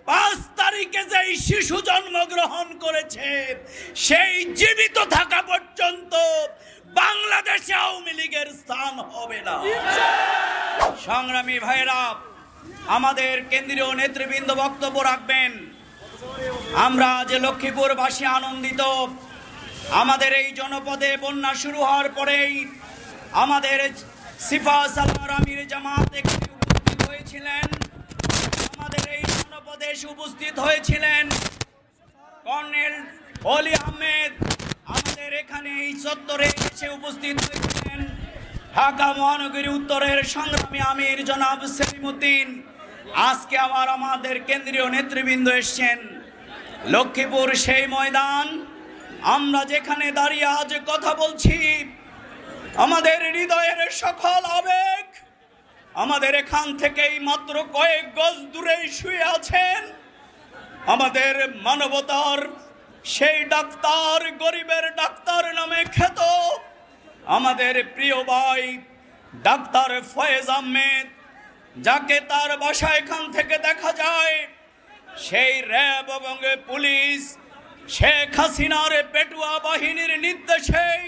5 তারিখে যেই শিশু জন্মগ্রহণ করেছে সেই জীবিত থাকা পর্যন্ত বাংলাদেশে আওয়ামী লীগের স্থান হবে না। সংগ্রামী ভাইরা, আমাদের কেন্দ্রীয় নেতৃবৃন্দ বক্তব্য রাখবেন। আমরা যে লক্ষ্মীপুরবাসী আনন্দিত, আমাদের এই জনপদে বন্যা শুরু হওয়ার পরেই আমাদের সিফা সালার আমির জামাত এখানে উপস্থিত হয়েছিলেন। আমাদের এই জনপদে উপস্থিত হয়েছিলেন কর্নেল অলি আহমেদ, আমাদের এখানে এই চত্বরে এসে উপস্থিত হয়েছিলেন ঢাকা মহানগরী উত্তরের সংগ্রামী আমির জনাব সেলিমউদ্দিন। আজকে আমাদের কেন্দ্রীয় নেতৃবৃন্দ এসছেন। লক্ষ্মীপুর সেই ময়দান, আমরা যেখানে দাঁড়িয়ে আজ কথা বলছি, আমাদের হৃদয়ের সকল আবেগ আমাদের এখান থেকেই মাত্র কয়েক গজ দূরে শুয়ে আছেন আমাদের মানবতার সেই ডাক্তার, গরিবের ডাক্তার নামে খ্যাত আমাদের প্রিয় ভাই ডাক্তার ফয়েজ আহমেদ, যাকে তার বাসা এখান থেকে দেখা যায় সেই র্যাব এবং পুলিশ শেখ হাসিনার পেটুয়া বাহিনীর নির্দেশেই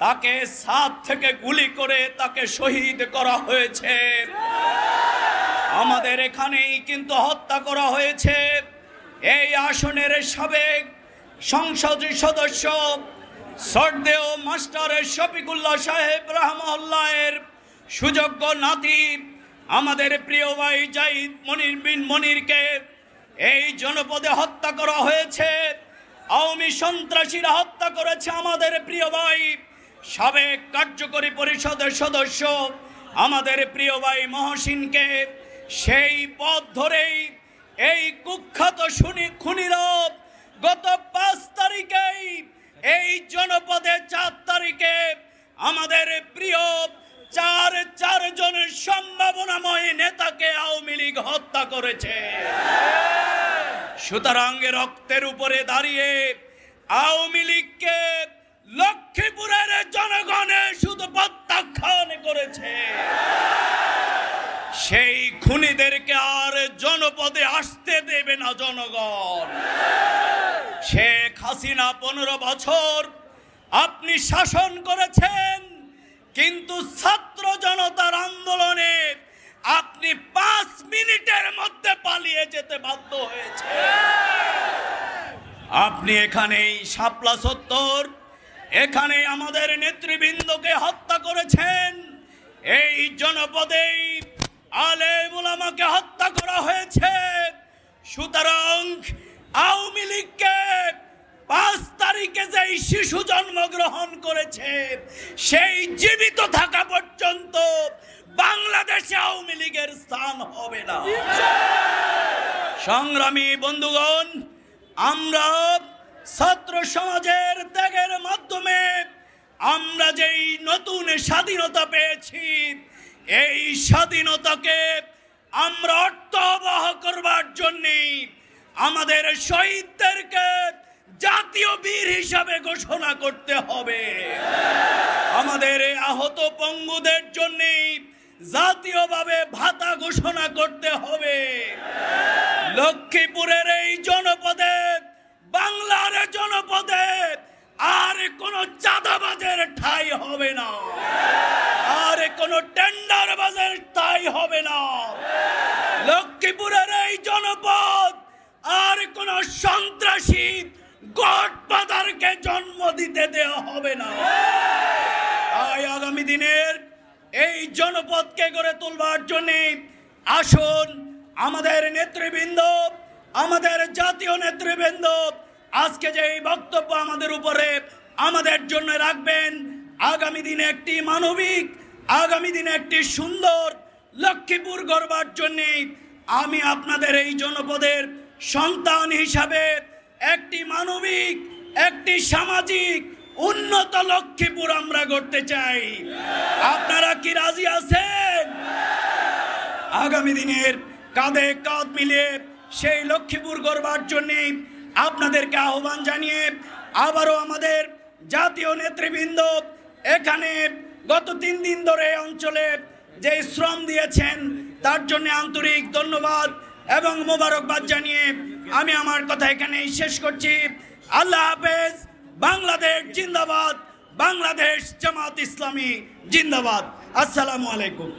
তাকে 7 থেকে গুলি করে তাকে শহীদ করা হয়েছে। আমাদের এখানেই কিন্তু হত্যা করা হয়েছে এই আসনের সাবেক সংসদ সদস্য শ্রদ্ধেয় মাস্টার শফিকুল্লাহ সাহেব রাহমাহুল্লাহের সুযোগ্য নাতি আমাদের প্রিয় ভাই জাহিদ মনির বিন মনিরকে এই জনপদে হত্যা করা হয়েছে। আওয়ামী সন্ত্রাসীরা হত্যা করেছে আমাদের প্রিয় ভাই সাবেক কার্যকরী পরিষদের সদস্য আমাদের প্রিয় ভাই মহসিনকে। সেই পথ ধরেই এই কুখ্যাত খুনিরা গত 5 তারিখেই এই জনপদে 4 তারিখে আমাদের প্রিয় চারজনের সম্ভাবনাময় নেতাকে আওয়ামী লীগ হত্যা করেছে। সুতরাং রক্তের উপরে দাঁড়িয়ে আওয়ামী লীগকে লক্ষ্মীপুরের জনগণে শুধু প্রত্যাখ্যান করেছে। সেই খুনিদেরকে আর জনপদে আসতে দেবে না জনগণ। শেখ হাসিনা 15 বছর আপনি শাসন করেছেন, কিন্তু ছাত্র জনতার আন্দোলনে আপনি 5 মিনিটের মধ্যে পালিয়ে যেতে বাধ্য হয়েছে। আপনি এখানেই শাপলা চত্বর, এখানে আমাদের নেতৃবৃন্দকে হত্যা করেছেন। এই জনপদেই আলেম উলামাকে হত্যা করা হয়েছে। সুতরাং আওয়ামী লীগকে 5 তারিখে যেই শিশু জন্মগ্রহণ করেছে সেই জীবিত থাকা পর্যন্ত বাংলাদেশে আওয়ামী লীগের স্থান হবে না। সংগ্রামী বন্ধুগণ, আমরা ছাত্র সমাজের ত্যাগের মাধ্যমে আমরা যেই নতুন স্বাধীনতা পেয়েছি, এই স্বাধীনতাকে আমরা অর্থবহ করবার জন্যে আমাদের শহীদদেরকে জাতীয় বীর হিসাবে ঘোষণা করতে হবে। আমাদের আহত পঙ্গুদের জন্য জাতীয়ভাবে ভাতা ঘোষণা করতে হবে। লক্ষ্মীপুরের এই জনপদে, বাংলার জনপদে আর কোনো চাঁদাবাজের ঠাঁই হবে না, আর কোনো টেন্ডারবাজের ঠাঁই হবে না। লক্ষ্মীপুরের এই জনপদ আর কোনো সন্ত্রাসী গডফাদারকে জন্ম দিতে দেওয়া হবে না। তাই আগামী দিনের এই জনপদকে গড়ে তুলবার জন্য আসুন আমাদের নেতৃবৃন্দ, আমাদের জাতীয় নেতৃবৃন্দ আজকে যে এই বক্তব্য আমাদের উপরে আমাদের জন্য রাখবেন, আগামী দিনে একটি মানবিক, আগামী দিনে একটি সুন্দর লক্ষ্মীপুর গড়বার জন্য আমি আপনাদের এই জনপদের সন্তান হিসাবে একটি মানবিক, একটি সামাজিক উন্নত লক্ষ্মীপুর আমরা গড়তে চাই। আপনারা কি রাজি আছেন? আগামী দিনের কাঁধে কাঁধ মিলিয়ে সেই লক্ষ্মীপুর গড়বার জন্য আপনাদেরকে আহ্বান জানিয়ে আবারও আমাদের জাতীয় নেতৃবৃন্দ এখানে গত 3 দিন ধরে অঞ্চলে যে শ্রম দিয়েছেন তার জন্য আন্তরিক ধন্যবাদ এবং মোবারকবাদ জানিয়ে আমি আমার কথা এখানেই শেষ করছি। আল্লাহ হাফেজ। বাংলাদেশ জিন্দাবাদ। বাংলাদেশ জামাত ইসলামী জিন্দাবাদ। আসসালামু আলাইকুম।